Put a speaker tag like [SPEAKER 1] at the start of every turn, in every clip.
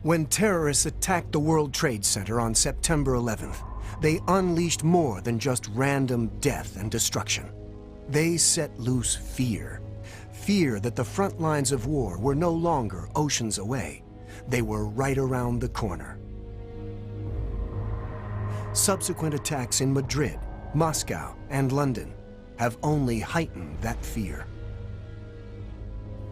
[SPEAKER 1] When terrorists attacked the World Trade Center on September 11th, they unleashed more than just random death and destruction. They set loose fear. Fear that the front lines of war were no longer oceans away. They were right around the corner. Subsequent attacks in Madrid, Moscow, and London have only heightened that fear.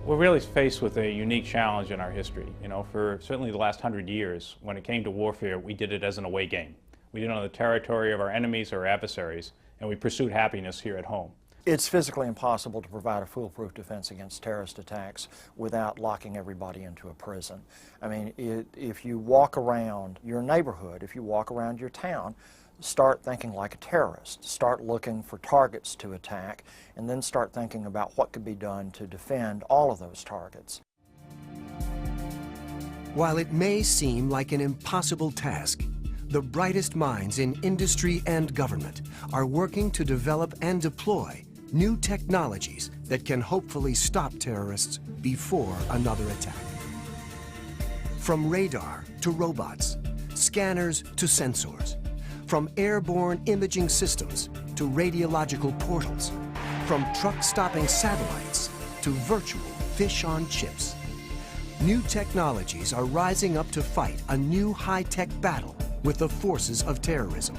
[SPEAKER 2] We're really faced with a unique challenge in our history. For certainly the last 100 years, when it came to warfare, we did it as an away game. We did it on the territory of our enemies or adversaries, and we pursued happiness here at home.
[SPEAKER 3] It's physically impossible to provide a foolproof defense against terrorist attacks without locking everybody into a prison. I mean, if you walk around your neighborhood, if you walk around your town, start thinking like a terrorist. Start looking for targets to attack, and then start thinking about what could be done to defend all of those targets.
[SPEAKER 1] While it may seem like an impossible task, the brightest minds in industry and government are working to develop and deploy new technologies that can hopefully stop terrorists before another attack. From radar to robots, scanners to sensors, from airborne imaging systems to radiological portals, from truck-stopping satellites to virtual fish-on-chips. New technologies are rising up to fight a new high-tech battle with the forces of terrorism.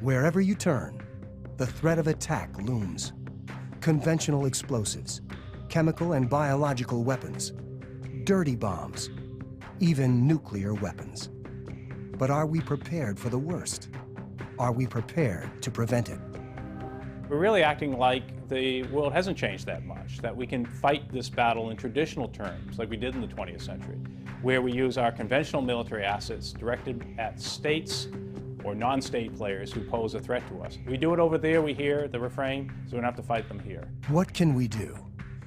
[SPEAKER 1] Wherever you turn, the threat of attack looms. Conventional explosives, chemical and biological weapons, dirty bombs, even nuclear weapons. But are we prepared for the worst? Are we prepared to prevent it?
[SPEAKER 2] We're really acting like the world hasn't changed that much, that we can fight this battle in traditional terms, like we did in the 20th century, where we use our conventional military assets directed at states or non-state players who pose a threat to us. We do it over there, we hear the refrain, so we don't have to fight them here.
[SPEAKER 1] What can we do?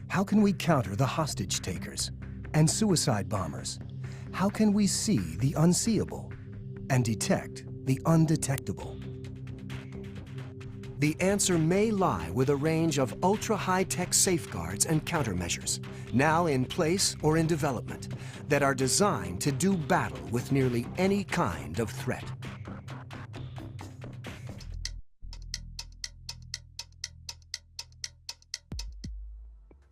[SPEAKER 1] How can we counter the hostage takers and suicide bombers? How can we see the unseeable and detect the undetectable? The answer may lie with a range of ultra-high-tech safeguards and countermeasures, now in place or in development, that are designed to do battle with nearly any kind of threat.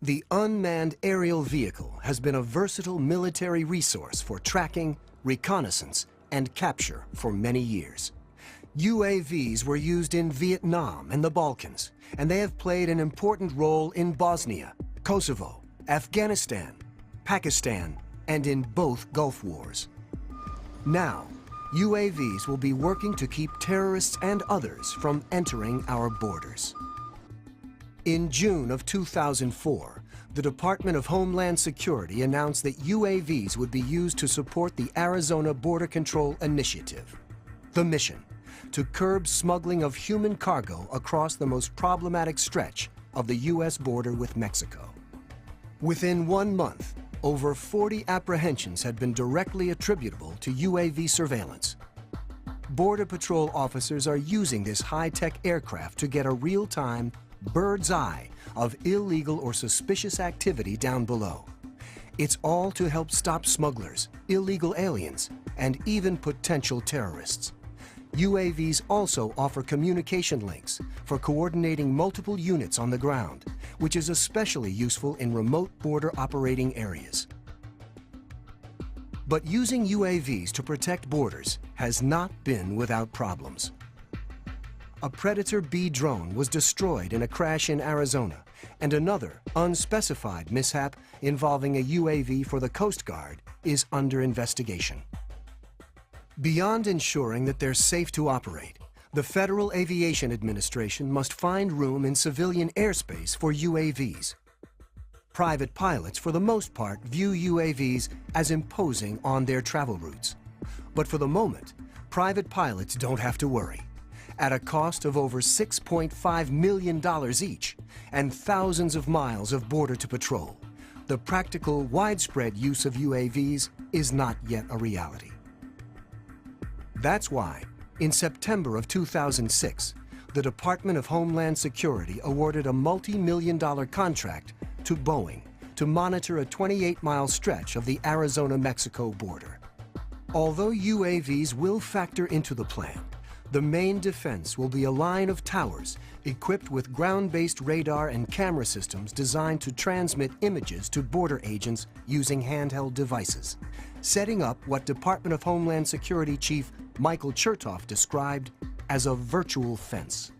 [SPEAKER 1] The unmanned aerial vehicle has been a versatile military resource for tracking, reconnaissance, and capture for many years. UAVs were used in Vietnam and the Balkans, and they have played an important role in Bosnia, Kosovo, Afghanistan, Pakistan, and in both Gulf Wars. Now, UAVs will be working to keep terrorists and others from entering our borders. In June of 2004, the Department of Homeland Security announced that UAVs would be used to support the Arizona Border Control Initiative. The mission: to curb smuggling of human cargo across the most problematic stretch of the U.S. border with Mexico. Within 1 month, over 40 apprehensions had been directly attributable to UAV surveillance. Border Patrol officers are using this high-tech aircraft to get a real-time, bird's eye of illegal or suspicious activity down below. It's all to help stop smugglers, illegal aliens, and even potential terrorists. UAVs also offer communication links for coordinating multiple units on the ground, which is especially useful in remote border operating areas. But using UAVs to protect borders has not been without problems. A Predator B drone was destroyed in a crash in Arizona, and another unspecified mishap involving a UAV for the Coast Guard is under investigation. Beyond ensuring that they're safe to operate, the Federal Aviation Administration must find room in civilian airspace for UAVs. Private pilots, for the most part, view UAVs as imposing on their travel routes. But for the moment, private pilots don't have to worry. At a cost of over $6.5 million each and thousands of miles of border to patrol, the practical, widespread use of UAVs is not yet a reality. That's why, in September of 2006, the Department of Homeland Security awarded a multi-million-dollar contract to Boeing to monitor a 28-mile stretch of the Arizona-Mexico border. Although UAVs will factor into the plan, the main defense will be a line of towers equipped with ground-based radar and camera systems designed to transmit images to border agents using handheld devices, setting up what Department of Homeland Security Chief Michael Chertoff described as a virtual fence.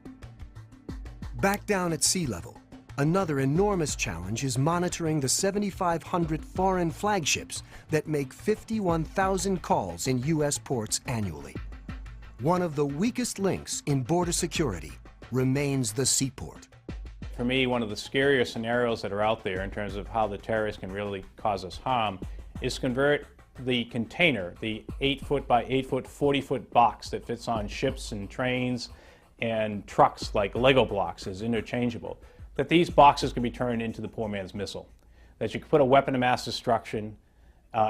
[SPEAKER 1] Back down at sea level, another enormous challenge is monitoring the 7,500 foreign flagships that make 51,000 calls in U.S. ports annually. One of the weakest links in border security remains the seaport.
[SPEAKER 2] For me, one of the scarier scenarios that are out there in terms of how the terrorists can really cause us harm is to convert the container, the 8-foot by 8-foot, 40-foot box that fits on ships and trains and trucks like Lego blocks, is interchangeable, that these boxes can be turned into the poor man's missile, that you can put a weapon of mass destruction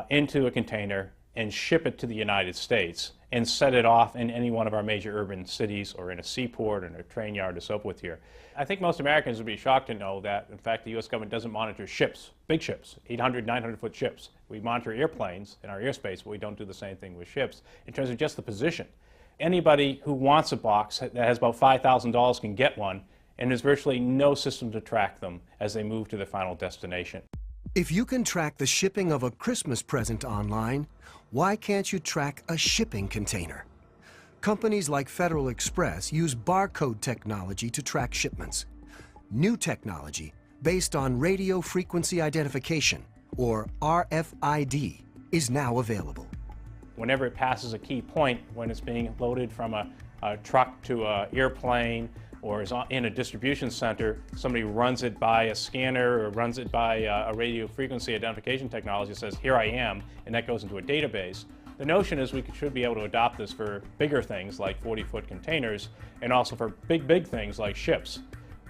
[SPEAKER 2] into a container and ship it to the United States and set it off in any one of our major urban cities or in a seaport or in a train yard or so forth here. I think most Americans would be shocked to know that, in fact, the U.S. government doesn't monitor ships, big ships, 800, 900-foot ships. We monitor airplanes in our airspace, but we don't do the same thing with ships in terms of just the position. Anybody who wants a box that has about $5,000 can get one, and there's virtually no system to track them as they move to their final destination.
[SPEAKER 1] If you can track the shipping of a Christmas present online, why can't you track a shipping container? Companies like Federal Express use barcode technology to track shipments. New technology, based on radio frequency identification, or RFID, is now available.
[SPEAKER 2] Whenever it passes a key point, when it's being loaded from a truck to an airplane, or is in a distribution center, somebody runs it by a scanner or runs it by a radio frequency identification technology that says, here I am, and that goes into a database. The notion is we should be able to adopt this for bigger things like 40-foot containers and also for big things like ships.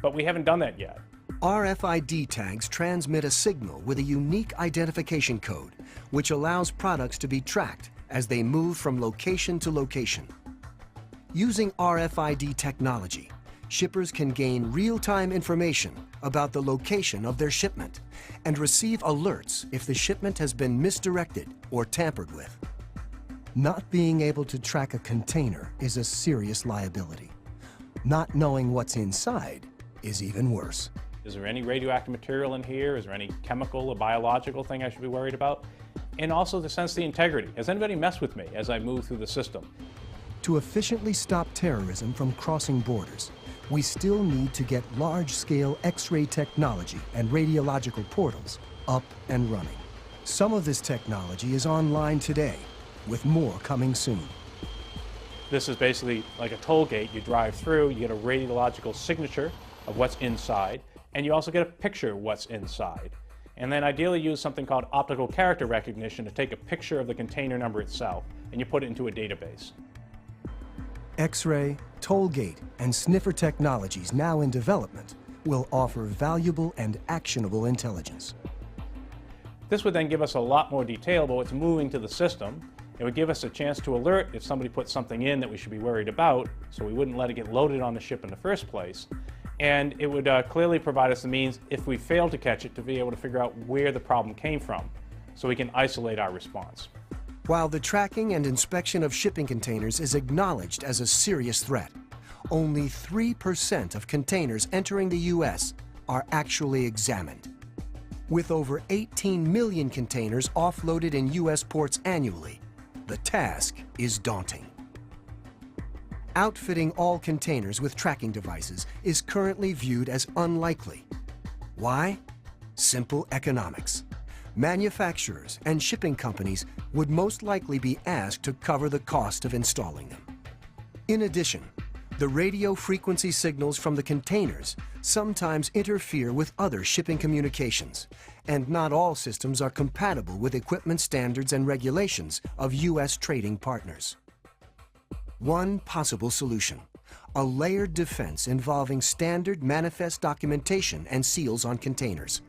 [SPEAKER 2] But we haven't done that yet.
[SPEAKER 1] RFID tags transmit a signal with a unique identification code, which allows products to be tracked as they move from location to location. Using RFID technology, shippers can gain real-time information about the location of their shipment and receive alerts if the shipment has been misdirected or tampered with. Not being able to track a container is a serious liability. Not knowing what's inside is even worse.
[SPEAKER 2] Is there any radioactive material in here? Is there any chemical or biological thing I should be worried about? And also to sense the integrity. Has anybody messed with me as I move through the system?
[SPEAKER 1] To efficiently stop terrorism from crossing borders, we still need to get large-scale X-ray technology and radiological portals up and running. Some of this technology is online today, with more coming soon.
[SPEAKER 2] This is basically like a toll gate. You drive through, you get a radiological signature of what's inside, and you also get a picture of what's inside. And then ideally use something called optical character recognition to take a picture of the container number itself, and you put it into a database.
[SPEAKER 1] X-ray, toll gate, and sniffer technologies now in development will offer valuable and actionable intelligence.
[SPEAKER 2] This would then give us a lot more detail about what's moving to the system. It would give us a chance to alert if somebody put something in that we should be worried about, so we wouldn't let it get loaded on the ship in the first place. And it would clearly provide us the means, if we fail to catch it, to be able to figure out where the problem came from, so we can isolate our response.
[SPEAKER 1] While the tracking and inspection of shipping containers is acknowledged as a serious threat, only 3% of containers entering the U.S. are actually examined. With over 18 million containers offloaded in U.S. ports annually, the task is daunting. Outfitting all containers with tracking devices is currently viewed as unlikely. Why? Simple economics. Manufacturers and shipping companies would most likely be asked to cover the cost of installing them. In addition, The radio frequency signals from the containers sometimes interfere with other shipping communications, and not all systems are compatible with equipment standards and regulations of U.S. trading partners. One possible solution: a layered defense involving standard manifest documentation and seals on containers.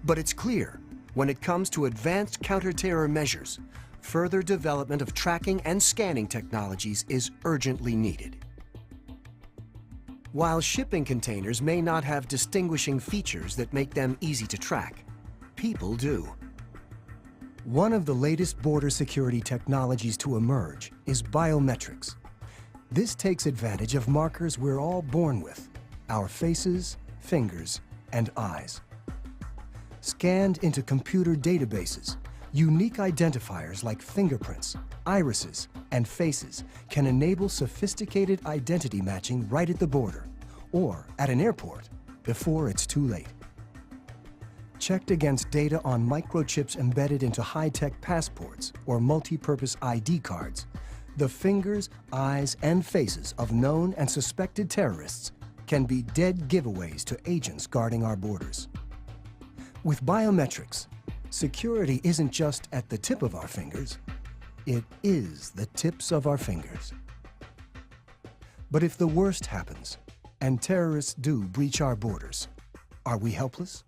[SPEAKER 1] But it's clear, when it comes to advanced counter-terror measures, further development of tracking and scanning technologies is urgently needed. While shipping containers may not have distinguishing features that make them easy to track, people do. One of the latest border security technologies to emerge is biometrics. This takes advantage of markers we're all born with: our faces, fingers, and eyes. Scanned into computer databases, unique identifiers like fingerprints, irises, and faces can enable sophisticated identity matching right at the border or at an airport before it's too late. Checked against data on microchips embedded into high-tech passports or multi-purpose ID cards, the fingers, eyes, and faces of known and suspected terrorists can be dead giveaways to agents guarding our borders. With biometrics, security isn't just at the tip of our fingers, it is the tips of our fingers. But if the worst happens, and terrorists do breach our borders, are we helpless?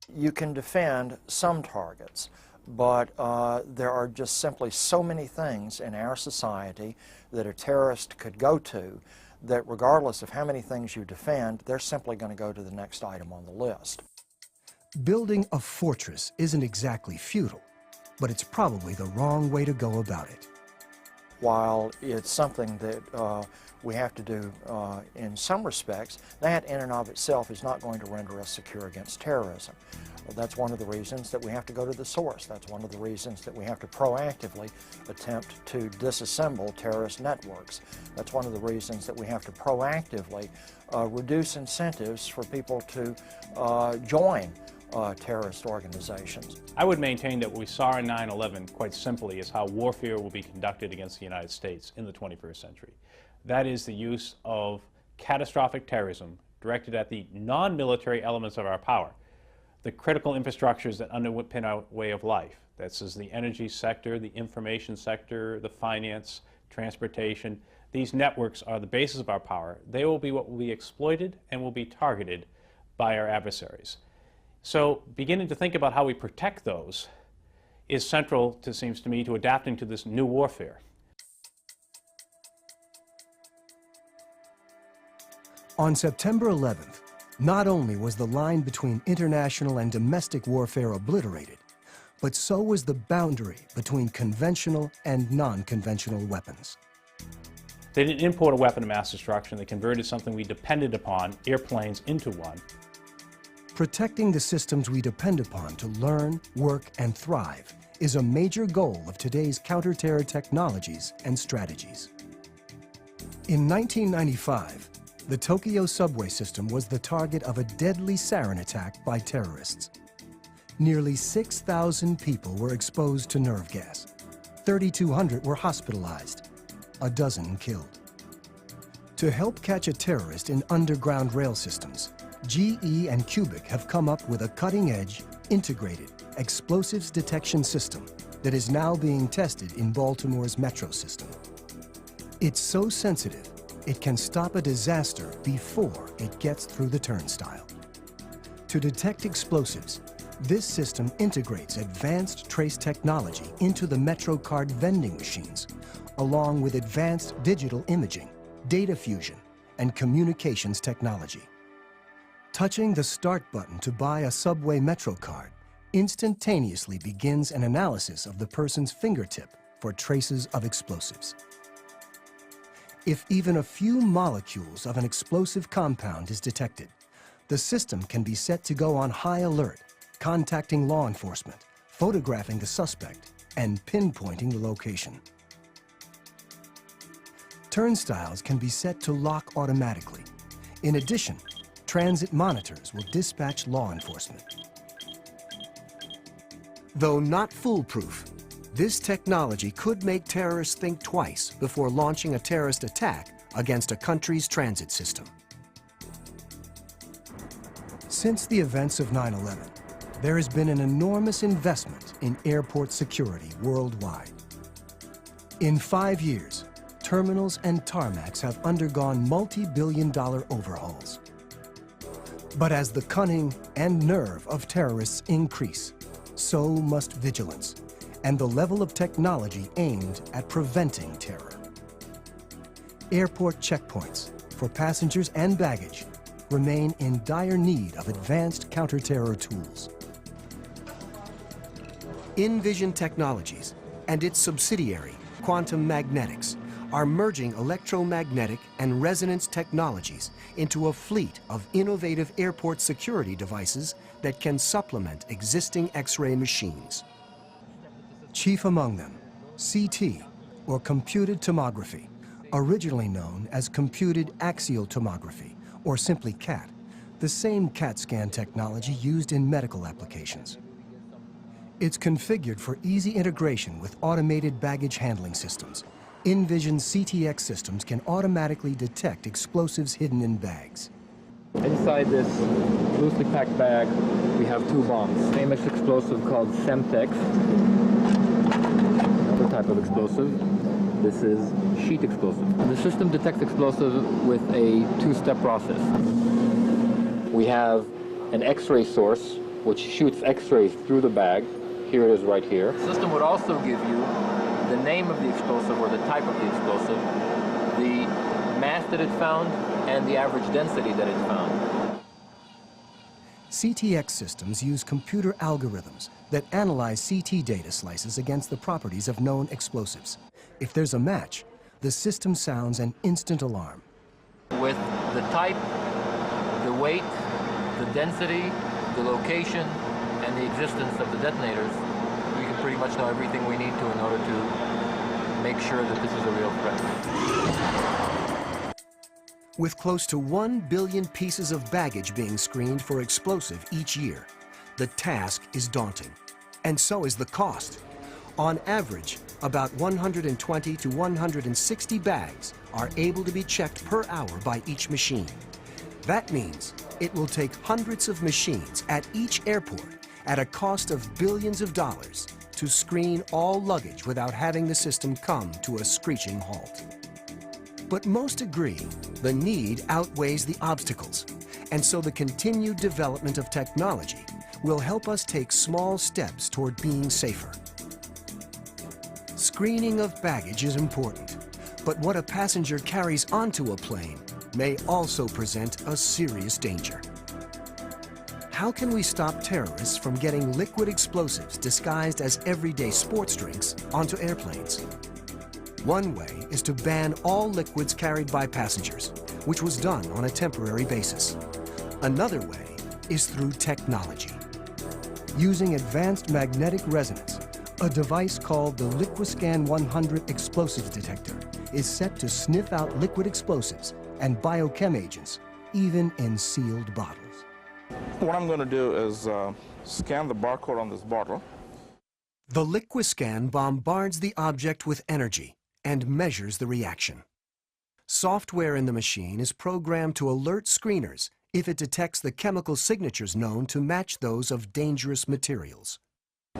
[SPEAKER 3] You can defend some targets, but there are just simply so many things in our society that a terrorist could go to that regardless of how many things you defend, they're simply going to go to the next item on the list.
[SPEAKER 1] Building a fortress isn't exactly futile, but it's probably the wrong way to go about it.
[SPEAKER 3] While it's something that we have to do in some respects, that in and of itself is not going to render us secure against terrorism. That's one of the reasons that we have to go to the source. That's one of the reasons that we have to proactively attempt to disassemble terrorist networks. That's one of the reasons that we have to proactively reduce incentives for people to join terrorist organizations.
[SPEAKER 2] I would maintain that what we saw in 9/11, quite simply, is how warfare will be conducted against the United States in the 21st century. That is the use of catastrophic terrorism directed at the non-military elements of our power, the critical infrastructures that underpin our way of life. This is the energy sector, the information sector, the finance, transportation. These networks are the basis of our power. They will be what will be exploited and will be targeted by our adversaries. So beginning to think about how we protect those is central, to, seems to me, to adapting to this new warfare.
[SPEAKER 1] On September 11th, not only was the line between international and domestic warfare obliterated, but so was the boundary between conventional and non-conventional weapons.
[SPEAKER 2] They didn't import a weapon of mass destruction. They converted something we depended upon, airplanes, into one.
[SPEAKER 1] Protecting the systems we depend upon to learn, work, and thrive is a major goal of today's counter-terror technologies and strategies. In 1995, the Tokyo subway system was the target of a deadly sarin attack by terrorists. Nearly 6,000 people were exposed to nerve gas. 3,200 were hospitalized, a dozen killed. To help catch a terrorist in underground rail systems, GE and Cubic have come up with a cutting-edge, integrated explosives detection system that is now being tested in Baltimore's metro system. It's so sensitive, it can stop a disaster before it gets through the turnstile. To detect explosives, this system integrates advanced trace technology into the Metro card vending machines, along with advanced digital imaging, data fusion, and communications technology. Touching the start button to buy a subway Metro card instantaneously begins an analysis of the person's fingertip for traces of explosives. If even a few molecules of an explosive compound is detected, the system can be set to go on high alert, contacting law enforcement, photographing the suspect, and pinpointing the location. Turnstiles can be set to lock automatically. In addition, transit monitors will dispatch law enforcement. Though not foolproof, this technology could make terrorists think twice before launching a terrorist attack against a country's transit system. Since the events of 9/11, there has been an enormous investment in airport security worldwide. In 5 years, terminals and tarmacs have undergone multi-billion-dollar overhauls. But as the cunning and nerve of terrorists increase, so must vigilance and the level of technology aimed at preventing terror. Airport checkpoints for passengers and baggage remain in dire need of advanced counter-terror tools. InVision Technologies and its subsidiary, Quantum Magnetics, are merging electromagnetic and resonance technologies into a fleet of innovative airport security devices that can supplement existing X-ray machines. Chief among them, CT, or computed tomography, originally known as computed axial tomography, or simply CAT, the same CAT scan technology used in medical applications. It's configured for easy integration with automated baggage handling systems. InVision CTX systems can automatically detect explosives hidden in bags.
[SPEAKER 4] Inside this loosely packed bag, we have 2 bombs. Famous explosive called Semtex. Another type of explosive. This is sheet explosive. The system detects explosive with a 2-step process. We have an X-ray source, which shoots X-rays through the bag. Here it is right here. The system would also give you the name of the explosive or the type of the explosive, the mass that it found, and the average density that it found.
[SPEAKER 1] CTX systems use computer algorithms that analyze CT data slices against the properties of known explosives. If there's a match, the system sounds an instant alarm.
[SPEAKER 4] With the type, the weight, the density, the location, and the existence of the detonators, we can pretty much know everything we need to in order to make sure that this is a real threat.
[SPEAKER 1] With close to 1 billion pieces of baggage being screened for explosive each year, the task is daunting, and so is the cost. On average, about 120 to 160 bags are able to be checked per hour by each machine. That means it will take hundreds of machines at each airport at a cost of billions of dollars to screen all luggage without having the system come to a screeching halt. But most agree the need outweighs the obstacles, and so the continued development of technology will help us take small steps toward being safer. Screening of baggage is important, but what a passenger carries onto a plane may also present a serious danger. How can we stop terrorists from getting liquid explosives disguised as everyday sports drinks onto airplanes? One way is to ban all liquids carried by passengers, which was done on a temporary basis. Another way is through technology. Using advanced magnetic resonance, a device called the LiquiScan 100 explosives detector is set to sniff out liquid explosives and biochem agents, even in sealed bottles.
[SPEAKER 5] What I'm going to do is scan the barcode on this bottle.
[SPEAKER 1] The LiquiScan bombards the object with energy and measures the reaction. Software in the machine is programmed to alert screeners if it detects the chemical signatures known to match those of dangerous materials.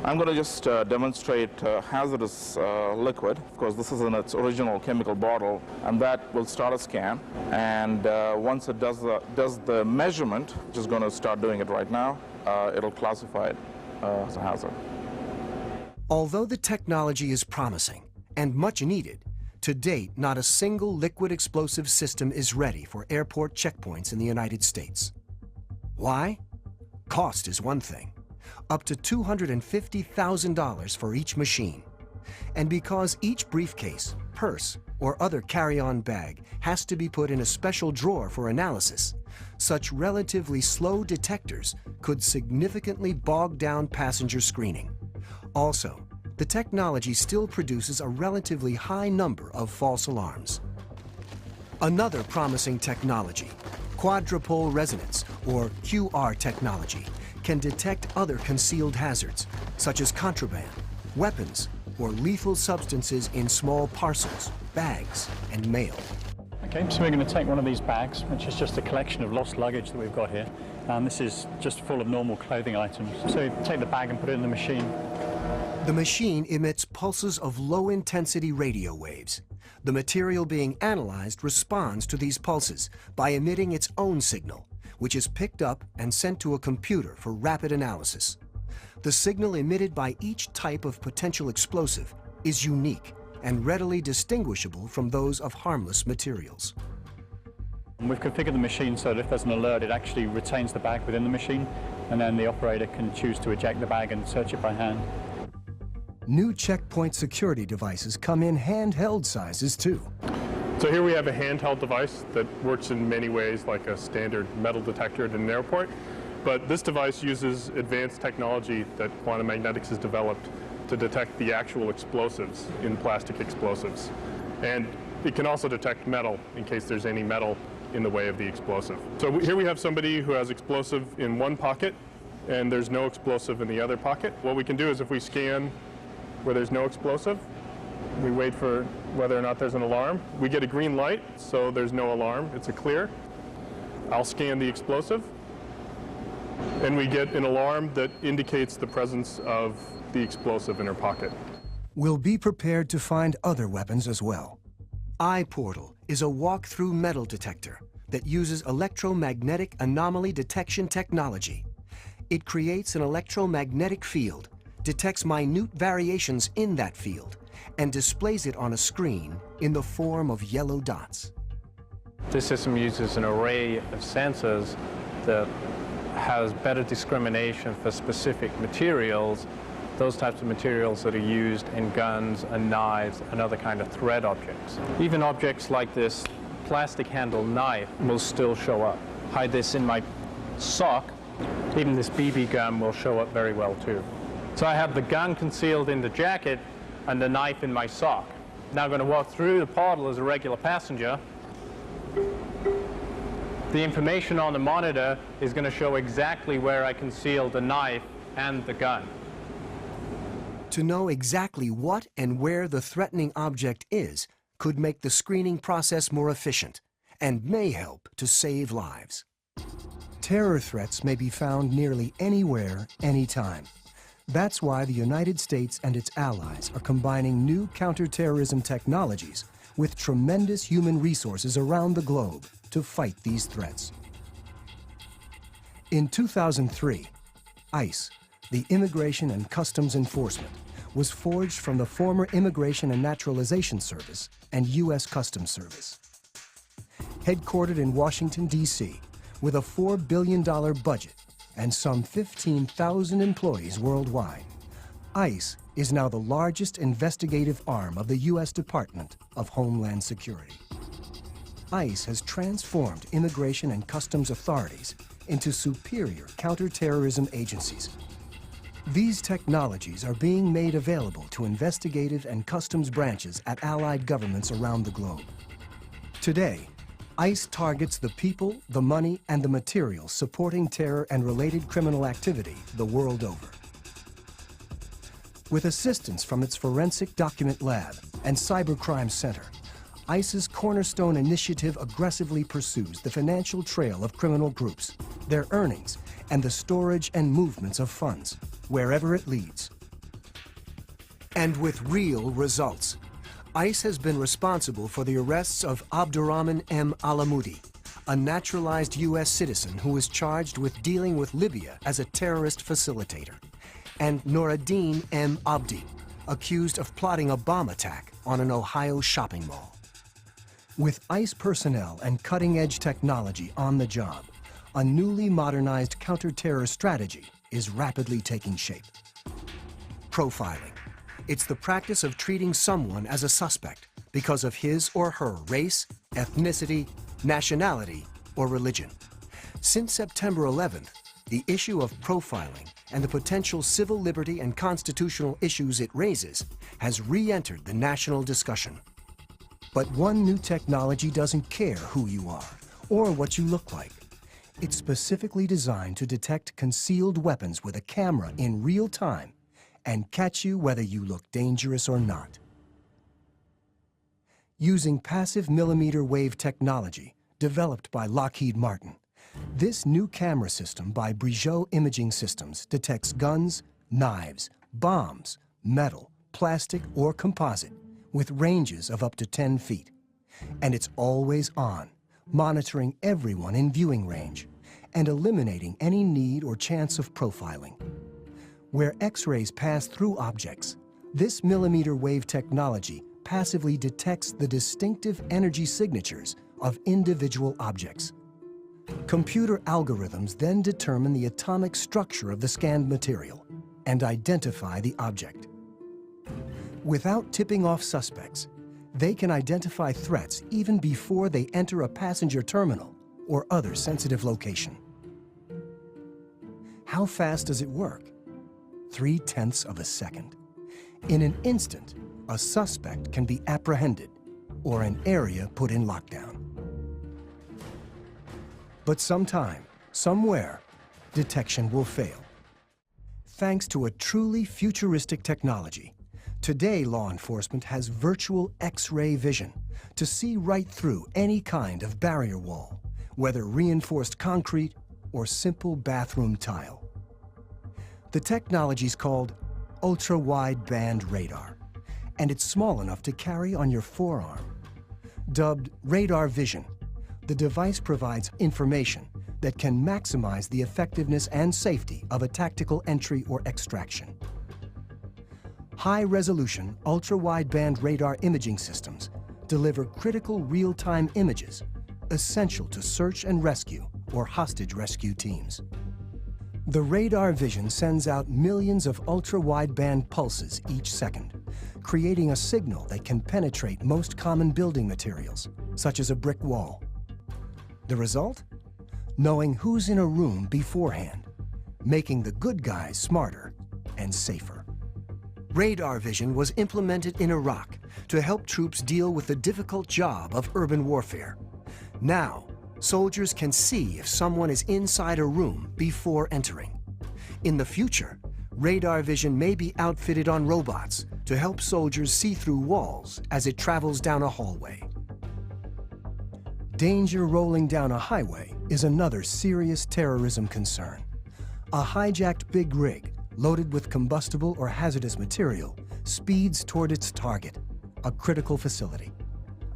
[SPEAKER 5] I'm going to just demonstrate hazardous liquid. Of course, this is in its original chemical bottle, and that will start a scan. And once it does the measurement, which is going to start doing it right now, it'll classify it as a hazard.
[SPEAKER 1] Although the technology is promising and much needed, to date, not a single liquid explosive system is ready for airport checkpoints in the United States. Why? Cost is one thing. Up to $250,000 for each machine. And because each briefcase, purse, or other carry-on bag has to be put in a special drawer for analysis, such relatively slow detectors could significantly bog down passenger screening. Also, the technology still produces a relatively high number of false alarms. Another promising technology, quadrupole resonance, or QR technology, can detect other concealed hazards, such as contraband, weapons, or lethal substances in small parcels, bags, and mail.
[SPEAKER 6] Okay, so we're going to take one of these bags, which is just a collection of lost luggage that we've got here. And this is just full of normal clothing items. So take the bag and put it in the machine.
[SPEAKER 1] The machine emits pulses of low-intensity radio waves. The material being analyzed responds to these pulses by emitting its own signal, which is picked up and sent to a computer for rapid analysis. The signal emitted by each type of potential explosive is unique and readily distinguishable from those of harmless materials.
[SPEAKER 6] We've configured the machine so that if there's an alert, it actually retains the bag within the machine, and then the operator can choose to eject the bag and search it by hand.
[SPEAKER 1] New checkpoint security devices come in handheld sizes too.
[SPEAKER 7] So here we have a handheld device that works in many ways like a standard metal detector at an airport, but this device uses advanced technology that Quantum Magnetics has developed to detect the actual explosives in plastic explosives. And it can also detect metal in case there's any metal in the way of the explosive. So here we have somebody who has explosive in one pocket and there's no explosive in the other pocket. What we can do is if we scan where there's no explosive, we wait for whether or not there's an alarm. We get a green light, so there's no alarm. It's a clear. I'll scan the explosive, and we get an alarm that indicates the presence of the explosive in her pocket.
[SPEAKER 1] We'll be prepared to find other weapons as well. iPortal is a walk-through metal detector that uses electromagnetic anomaly detection technology. It creates an electromagnetic field, detects minute variations in that field, and displays it on a screen in the form of yellow dots.
[SPEAKER 2] This system uses an array of sensors that has better discrimination for specific materials, those types of materials that are used in guns and knives and other kind of threat objects. Even objects like this plastic handled knife will still show up. Hide this in my sock, even this BB gun will show up very well too. So I have the gun concealed in the jacket and the knife in my sock. Now I'm going to walk through the portal as a regular passenger. The information on the monitor is going to show exactly where I concealed the knife and the gun.
[SPEAKER 1] To know exactly what and where the threatening object is could make the screening process more efficient and may help to save lives. Terror threats may be found nearly anywhere, anytime. That's why the United States and its allies are combining new counterterrorism technologies with tremendous human resources around the globe to fight these threats. In 2003, ICE, the Immigration and Customs Enforcement, was forged from the former Immigration and Naturalization Service and U.S. Customs Service. Headquartered in Washington, D.C., with a $4 billion budget and some 15,000 employees worldwide, ICE is now the largest investigative arm of the U.S. Department of Homeland Security. ICE has transformed immigration and customs authorities into superior counterterrorism agencies. These technologies are being made available to investigative and customs branches at allied governments around the globe. Today, ICE targets the people, the money, and the materials supporting terror and related criminal activity the world over. With assistance from its Forensic Document Lab and Cybercrime Center, ICE's Cornerstone Initiative aggressively pursues the financial trail of criminal groups, their earnings, and the storage and movements of funds, wherever it leads. And with real results. ICE has been responsible for the arrests of Abdurrahman M. Alamoudi, a naturalized U.S. citizen who was charged with dealing with Libya as a terrorist facilitator, and Nouraddin M. Abdi, accused of plotting a bomb attack on an Ohio shopping mall. With ICE personnel and cutting-edge technology on the job, a newly modernized counter-terror strategy is rapidly taking shape. Profiling. It's the practice of treating someone as a suspect because of his or her race, ethnicity, nationality, or religion. Since September 11th, the issue of profiling and the potential civil liberty and constitutional issues it raises has re-entered the national discussion. But one new technology doesn't care who you are or what you look like. It's specifically designed to detect concealed weapons with a camera in real time and catch you whether you look dangerous or not. Using passive millimeter wave technology developed by Lockheed Martin, this new camera system by Brigeau Imaging Systems detects guns, knives, bombs, metal, plastic, or composite with ranges of up to 10 feet. And it's always on, monitoring everyone in viewing range and eliminating any need or chance of profiling. Where X-rays pass through objects, this millimeter wave technology passively detects the distinctive energy signatures of individual objects. Computer algorithms then determine the atomic structure of the scanned material and identify the object. Without tipping off suspects, they can identify threats even before they enter a passenger terminal or other sensitive location. How fast does it work? 0.3 of a second. In an instant, a suspect can be apprehended or an area put in lockdown. But sometime, somewhere, detection will fail. Thanks to a truly futuristic technology, today law enforcement has virtual X-ray vision to see right through any kind of barrier wall, whether reinforced concrete or simple bathroom tile. The technology is called ultra-wide-band radar, and it's small enough to carry on your forearm. Dubbed Radar Vision, the device provides information that can maximize the effectiveness and safety of a tactical entry or extraction. High-resolution, ultra-wideband radar imaging systems deliver critical real-time images essential to search and rescue or hostage rescue teams. The radar vision sends out millions of ultra-wideband pulses each second, creating a signal that can penetrate most common building materials, such as a brick wall. The result? Knowing who's in a room beforehand, making the good guys smarter and safer. Radar vision was implemented in Iraq to help troops deal with the difficult job of urban warfare. Now, soldiers can see if someone is inside a room before entering. In the future, radar vision may be outfitted on robots to help soldiers see through walls as it travels down a hallway. Danger rolling down a highway is another serious terrorism concern. A hijacked big rig loaded with combustible or hazardous material speeds toward its target, a critical facility.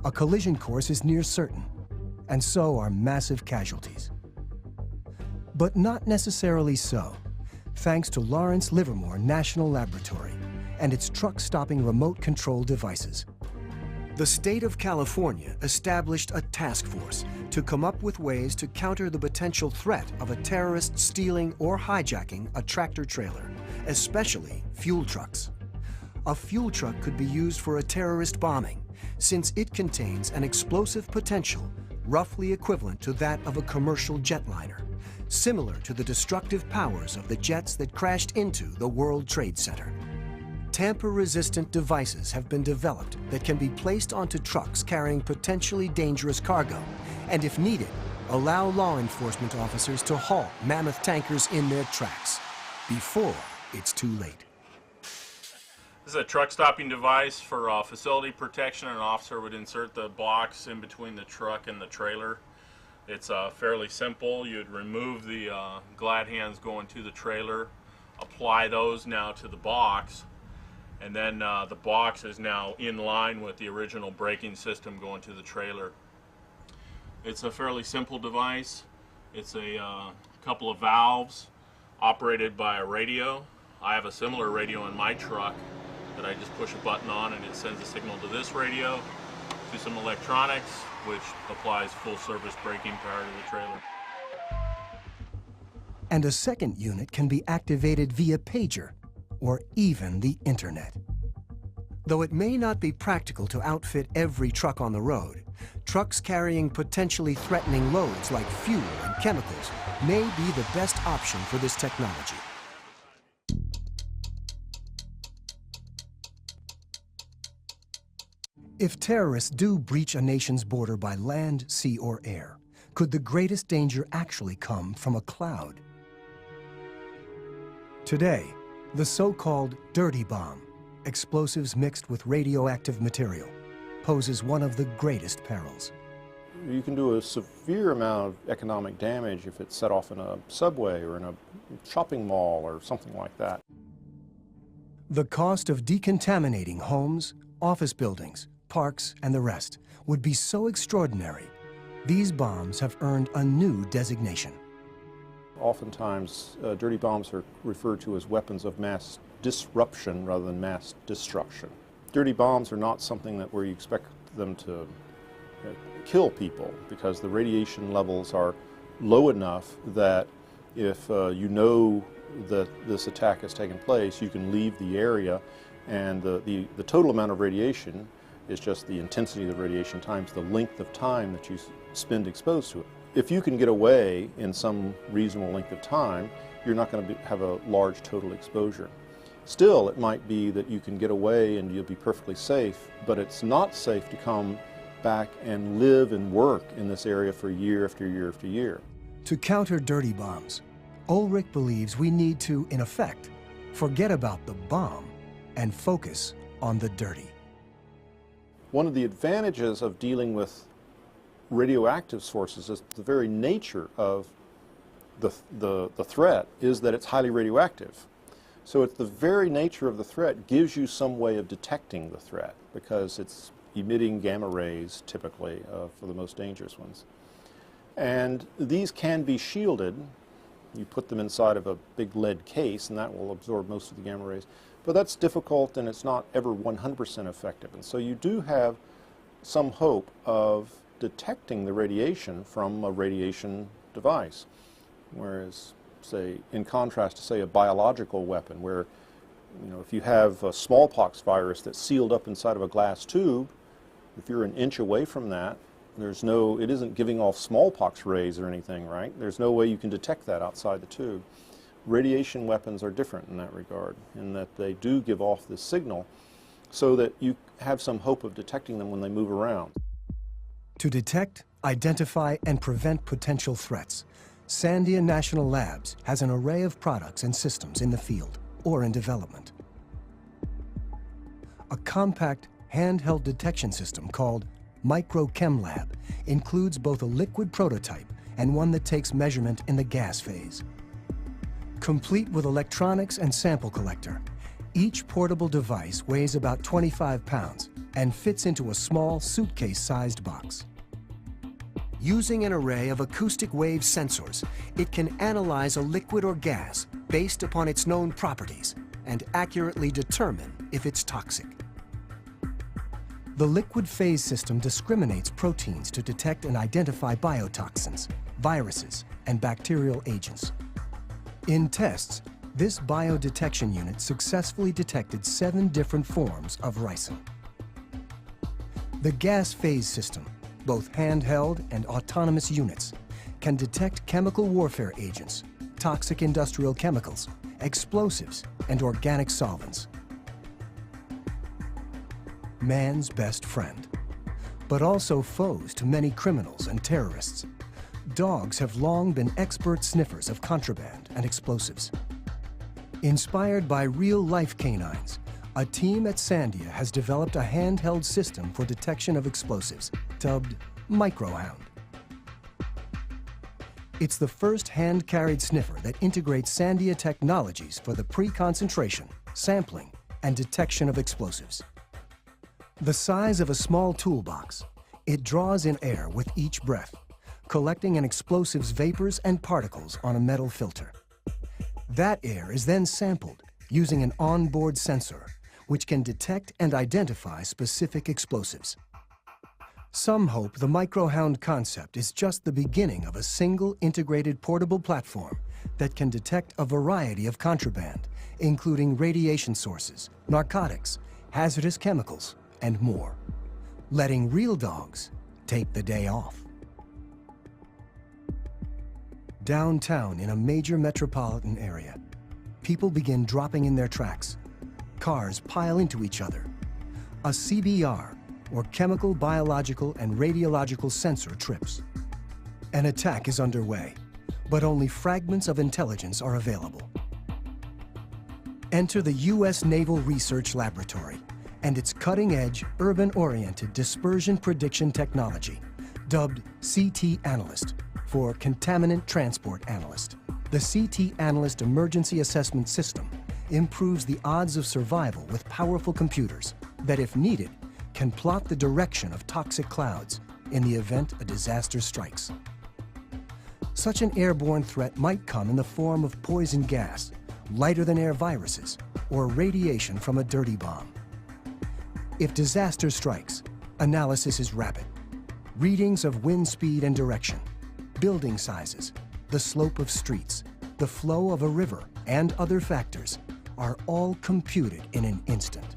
[SPEAKER 1] A collision course is near certain, and so are massive casualties. But not necessarily so, thanks to Lawrence Livermore National Laboratory and its truck-stopping remote control devices. The state of California established a task force to come up with ways to counter the potential threat of a terrorist stealing or hijacking a tractor-trailer, especially fuel trucks. A fuel truck could be used for a terrorist bombing, since it contains an explosive potential roughly equivalent to that of a commercial jetliner, similar to the destructive powers of the jets that crashed into the World Trade Center. Tamper-resistant devices have been developed that can be placed onto trucks carrying potentially dangerous cargo, and if needed, allow law enforcement officers to halt mammoth tankers in their tracks before it's too late.
[SPEAKER 8] This is a truck stopping device for facility protection. An officer would insert the box in between the truck and the trailer. It's fairly simple. You'd remove the glad hands going to the trailer, apply those now to the box, and then the box is now in line with the original braking system going to the trailer. It's a fairly simple device. It's a couple of valves operated by a radio. I have a similar radio in my truck that I just push a button on and it sends a signal to this radio, to some electronics, which applies full service braking power to the trailer.
[SPEAKER 1] And a second unit can be activated via pager or even the internet. Though it may not be practical to outfit every truck on the road, trucks carrying potentially threatening loads like fuel and chemicals may be the best option for this technology. If terrorists do breach a nation's border by land, sea, or air, Could the greatest danger actually come from a cloud? Today, the so-called dirty bomb, explosives mixed with radioactive material, poses one of the greatest perils.
[SPEAKER 9] You can do a severe amount of economic damage if it's set off in a subway or in a shopping mall or something like that.
[SPEAKER 1] The cost of decontaminating homes, office buildings, parks, and the rest would be so extraordinary, these bombs have earned a new designation.
[SPEAKER 9] Oftentimes, dirty bombs are referred to as weapons of mass disruption rather than mass destruction. Dirty bombs are not something that where you expect them to kill people, because the radiation levels are low enough that if you know that this attack has taken place, you can leave the area, and the total amount of radiation is just the intensity of the radiation times the length of time that you spend exposed to it. If you can get away in some reasonable length of time, you're not going to have a large total exposure. Still, it might be that you can get away and you'll be perfectly safe, but it's not safe to come back and live and work in this area for year after year after year.
[SPEAKER 1] To counter dirty bombs, Ulrich believes we need to, in effect, forget about the bomb and focus on the dirty.
[SPEAKER 9] One of the advantages of dealing with radioactive sources is the very nature of the threat is that it's highly radioactive. So it's the very nature of the threat gives you some way of detecting the threat, because it's emitting gamma rays typically for the most dangerous ones. And these can be shielded. You put them inside of a big lead case and that will absorb most of the gamma rays. But that's difficult and it's not ever 100% effective. And so you do have some hope of detecting the radiation from a radiation device. Whereas, say, in contrast to, say, a biological weapon where, you know, if you have a smallpox virus that's sealed up inside of a glass tube, if you're an inch away from that, it isn't giving off smallpox rays or anything, right? There's no way you can detect that outside the tube. Radiation weapons are different in that regard, in that they do give off this signal so that you have some hope of detecting them when they move around.
[SPEAKER 1] To detect, identify, and prevent potential threats, Sandia National Labs has an array of products and systems in the field or in development. A compact handheld detection system called Microchem Lab includes both a liquid prototype and one that takes measurement in the gas phase. Complete with electronics and sample collector, each portable device weighs about 25 pounds and fits into a small suitcase-sized box. Using an array of acoustic wave sensors, it can analyze a liquid or gas based upon its known properties and accurately determine if it's toxic. The liquid phase system discriminates proteins to detect and identify biotoxins, viruses, and bacterial agents. In tests, this biodetection unit successfully detected 7 different forms of ricin. The gas phase system, both handheld and autonomous units, can detect chemical warfare agents, toxic industrial chemicals, explosives, and organic solvents. Man's best friend, but also foes to many criminals and terrorists. Dogs have long been expert sniffers of contraband and explosives. Inspired by real-life canines, a team at Sandia has developed a handheld system for detection of explosives, dubbed Microhound. It's the first hand-carried sniffer that integrates Sandia technologies for the pre-concentration, sampling, and detection of explosives. The size of a small toolbox, it draws in air with each breath, collecting an explosive's vapors and particles on a metal filter. That air is then sampled using an onboard sensor, which can detect and identify specific explosives. Some hope the Microhound concept is just the beginning of a single integrated portable platform that can detect a variety of contraband, including radiation sources, narcotics, hazardous chemicals, and more, letting real dogs take the day off. Downtown in a major metropolitan area, people begin dropping in their tracks. Cars pile into each other. A CBR, or chemical, biological, and radiological sensor trips. An attack is underway, but only fragments of intelligence are available. Enter the U.S. Naval Research Laboratory and its cutting-edge, urban-oriented dispersion prediction technology, dubbed CT Analyst for Contaminant Transport Analyst. The CT Analyst Emergency Assessment System improves the odds of survival with powerful computers that, if needed, can plot the direction of toxic clouds in the event a disaster strikes. Such an airborne threat might come in the form of poison gas, lighter-than-air viruses, or radiation from a dirty bomb. If disaster strikes, analysis is rapid. Readings of wind speed and direction, building sizes, the slope of streets, the flow of a river, and other factors are all computed in an instant.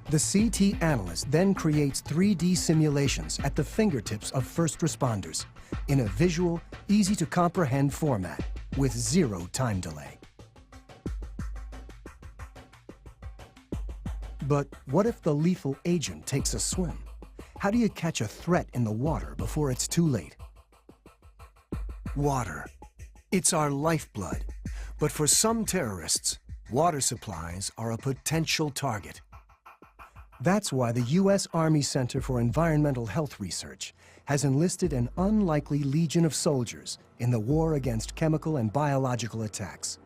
[SPEAKER 1] The CT Analyst then creates 3D simulations at the fingertips of first responders in a visual, easy-to-comprehend format with zero time delay. But what if the lethal agent takes a swim? How do you catch a threat in the water before it's too late? Water. It's our lifeblood. But for some terrorists, water supplies are a potential target. That's why the U.S. Army Center for Environmental Health Research has enlisted an unlikely legion of soldiers in the war against chemical and biological attacks.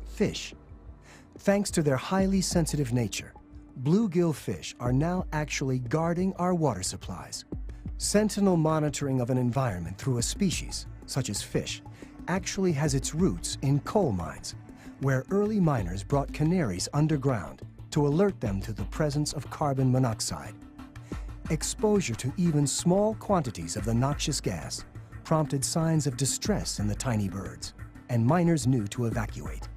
[SPEAKER 1] Fish. Thanks to their highly sensitive nature, bluegill fish are now actually guarding our water supplies. Sentinel monitoring of an environment through a species, such as fish, actually has its roots in coal mines, where early miners brought canaries underground to alert them to the presence of carbon monoxide. Exposure to even small quantities of the noxious gas prompted signs of distress in the tiny birds, and miners knew to evacuate.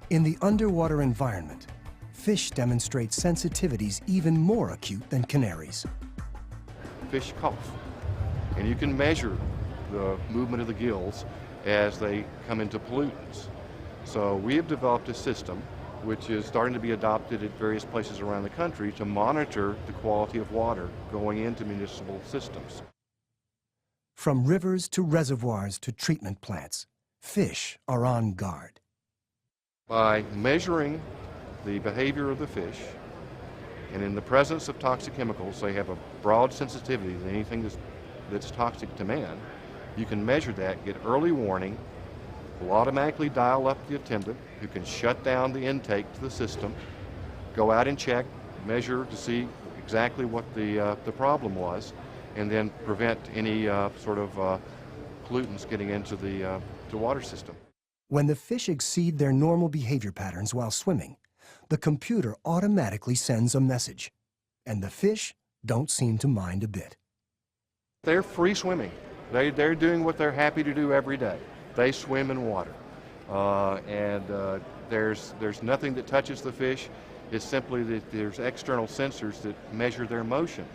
[SPEAKER 1] In the underwater environment, fish demonstrate sensitivities even more acute than canaries.
[SPEAKER 10] Fish cough, and you can measure the movement of the gills as they come into pollutants. So we have developed a system which is starting to be adopted at various places around the country to monitor the quality of water going into municipal systems.
[SPEAKER 1] From rivers to reservoirs to treatment plants, fish are on guard.
[SPEAKER 10] By measuring the behavior of the fish, and in the presence of toxic chemicals, they have a broad sensitivity to anything that's toxic to man. You can measure that, get early warning, will automatically dial up the attendant who can shut down the intake to the system, go out and check, measure to see exactly what the problem was, and then prevent any sort of pollutants getting into the water system.
[SPEAKER 1] When the fish exceed their normal behavior patterns while swimming, the computer automatically sends a message, and the fish don't seem to mind a bit.
[SPEAKER 10] They're free swimming. They're doing what they're happy to do every day. They swim in water, there's nothing that touches the fish. It's simply that there's external sensors that measure their motion.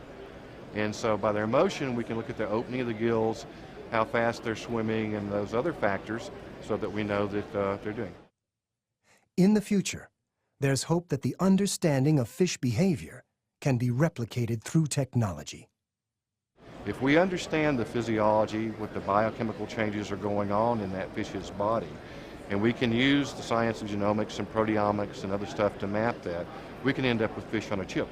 [SPEAKER 10] And so by their motion, we can look at the opening of the gills, how fast they're swimming, and those other factors so that we know that they're doing.
[SPEAKER 1] In the future, there's hope that the understanding of fish behavior can be replicated through technology.
[SPEAKER 10] If we understand the physiology, what the biochemical changes are going on in that fish's body, and we can use the science of genomics and proteomics and other stuff to map that, we can end up with fish on a chip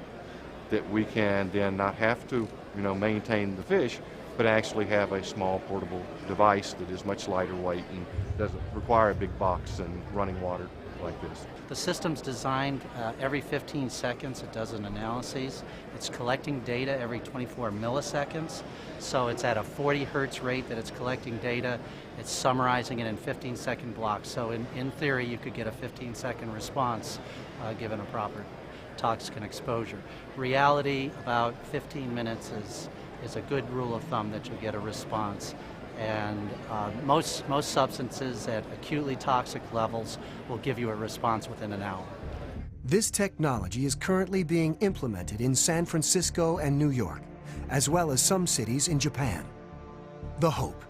[SPEAKER 10] that we can then not have to, maintain the fish, but actually have a small portable device that is much lighter weight and doesn't require a big box and running water like this.
[SPEAKER 11] The system's designed every 15 seconds it does an analysis. It's collecting data every 24 milliseconds. So it's at a 40 hertz rate that it's collecting data. It's summarizing it in 15-second blocks. So in theory, you could get a 15-second response given a proper toxicant exposure. Reality, about 15 minutes is a good rule of thumb that you get a response. And most substances at acutely toxic levels will give you a response within an hour.
[SPEAKER 1] This technology is currently being implemented in San Francisco and New York, as well as some cities in Japan. The hope,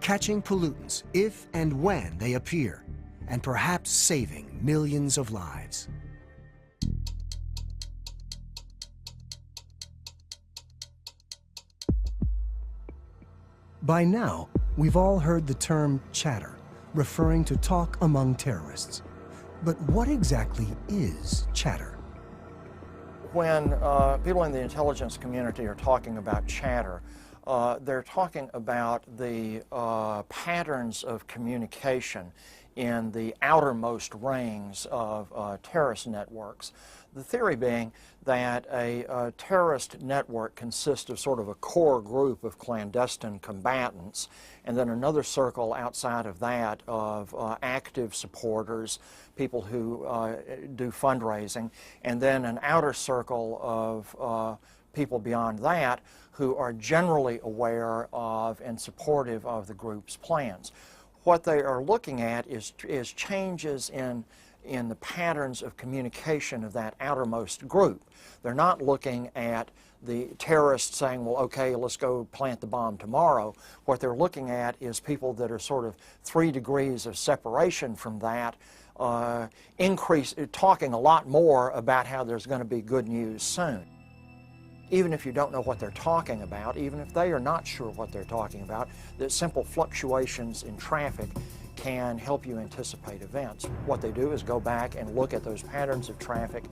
[SPEAKER 1] catching pollutants if and when they appear, and perhaps saving millions of lives. By now, we've all heard the term chatter, referring to talk among terrorists. But what exactly is chatter?
[SPEAKER 3] When people in the intelligence community are talking about chatter, they're talking about the patterns of communication in the outermost rings of terrorist networks. The theory being that a terrorist network consists of sort of a core group of clandestine combatants, and then another circle outside of that of active supporters, people who do fundraising, and then an outer circle of people beyond that who are generally aware of and supportive of the group's plans. What they are looking at is changes in the patterns of communication of that outermost group. They're not looking at the terrorists saying, well, okay, let's go plant the bomb tomorrow. What they're looking at is people that are sort of 3 degrees of separation from that, talking a lot more about how there's going to be good news soon. Even if you don't know what they're talking about, even if they are not sure what they're talking about, that simple fluctuations in traffic can help you anticipate events. What they do is go back and look at those patterns of traffic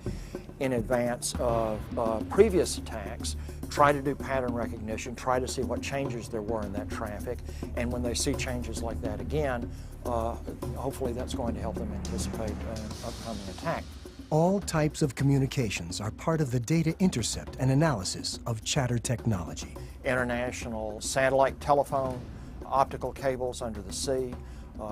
[SPEAKER 3] in advance of previous attacks, try to do pattern recognition, try to see what changes there were in that traffic, and when they see changes like that again, hopefully that's going to help them anticipate an upcoming attack.
[SPEAKER 1] All types of communications are part of the data intercept and analysis of chatter technology.
[SPEAKER 3] International satellite telephone, optical cables under the sea,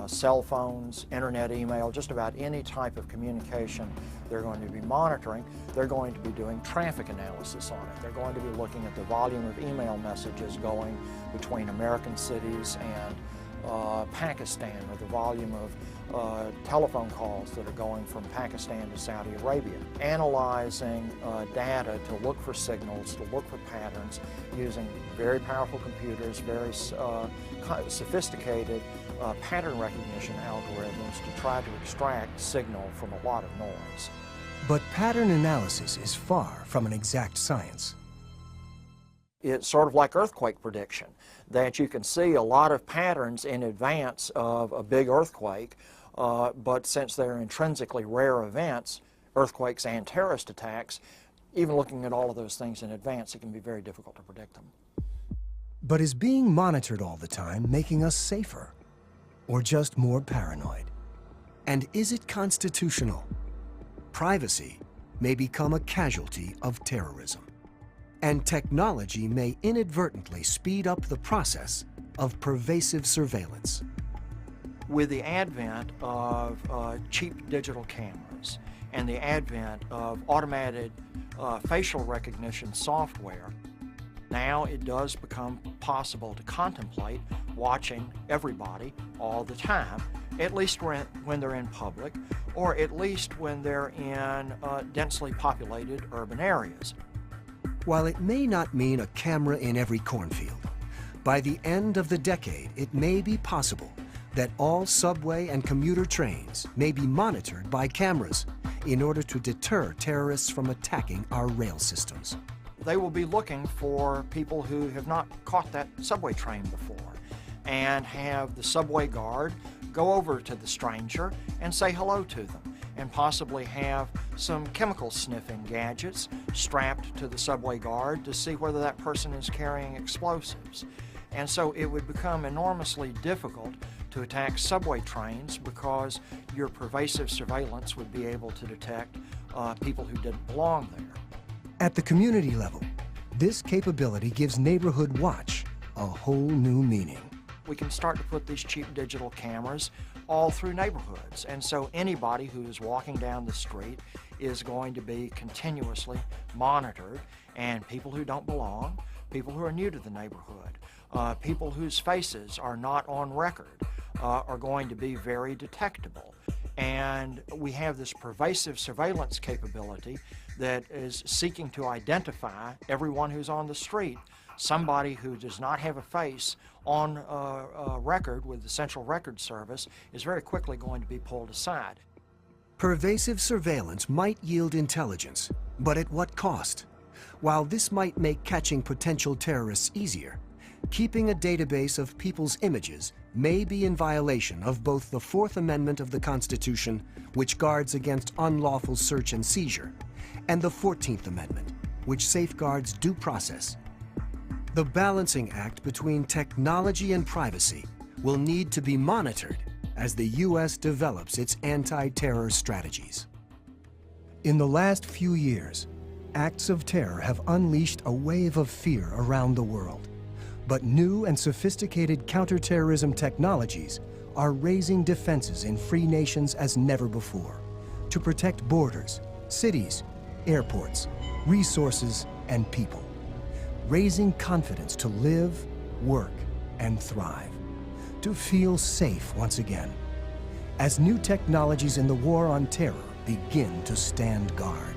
[SPEAKER 3] cell phones, internet email, just about any type of communication they're going to be monitoring. They're going to be doing traffic analysis on it. They're going to be looking at the volume of email messages going between American cities and Pakistan, or the volume of telephone calls that are going from Pakistan to Saudi Arabia. Analyzing data to look for signals, to look for patterns, using very powerful computers, very sophisticated pattern recognition algorithms to try to extract signal from a lot of noise.
[SPEAKER 1] But pattern analysis is far from an exact science.
[SPEAKER 3] It's sort of like earthquake prediction, that you can see a lot of patterns in advance of a big earthquake, but since they're intrinsically rare events, earthquakes and terrorist attacks, even looking at all of those things in advance, it can be very difficult to predict them.
[SPEAKER 1] But is being monitored all the time making us safer, or just more paranoid? And is it constitutional? Privacy may become a casualty of terrorism. And technology may inadvertently speed up the process of pervasive surveillance.
[SPEAKER 3] With the advent of cheap digital cameras and the advent of automated facial recognition software, now it does become possible to contemplate watching everybody all the time, at least when they're in public, or at least when they're in densely populated urban areas.
[SPEAKER 1] While it may not mean a camera in every cornfield, by the end of the decade, it may be possible that all subway and commuter trains may be monitored by cameras in order to deter terrorists from attacking our rail systems.
[SPEAKER 3] They will be looking for people who have not caught that subway train before, and have the subway guard go over to the stranger and say hello to them, and possibly have some chemical sniffing gadgets strapped to the subway guard to see whether that person is carrying explosives. And so it would become enormously difficult to attack subway trains because your pervasive surveillance would be able to detect people who didn't belong there.
[SPEAKER 1] At the community level, this capability gives Neighborhood Watch a whole new meaning.
[SPEAKER 3] We can start to put these cheap digital cameras all through neighborhoods, and so anybody who is walking down the street is going to be continuously monitored, and people who don't belong, people who are new to the neighborhood, people whose faces are not on record are going to be very detectable. And we have this pervasive surveillance capability that is seeking to identify everyone who's on the street. Somebody who does not have a face on record with the Central Record Service is very quickly going to be pulled aside.
[SPEAKER 1] Pervasive surveillance might yield intelligence, but at what cost? While this might make catching potential terrorists easier, Keeping a database of people's images may be in violation of both the Fourth Amendment of the Constitution, which guards against unlawful search and seizure, and the 14th Amendment, which safeguards due process. The balancing act between technology and privacy will need to be monitored as the U.S. develops its anti-terror strategies. In the last few years, acts of terror have unleashed a wave of fear around the world. But new and sophisticated counterterrorism technologies are raising defenses in free nations as never before to protect borders, cities, airports, resources, and people, raising confidence to live, work, and thrive, to feel safe once again, as new technologies in the war on terror begin to stand guard.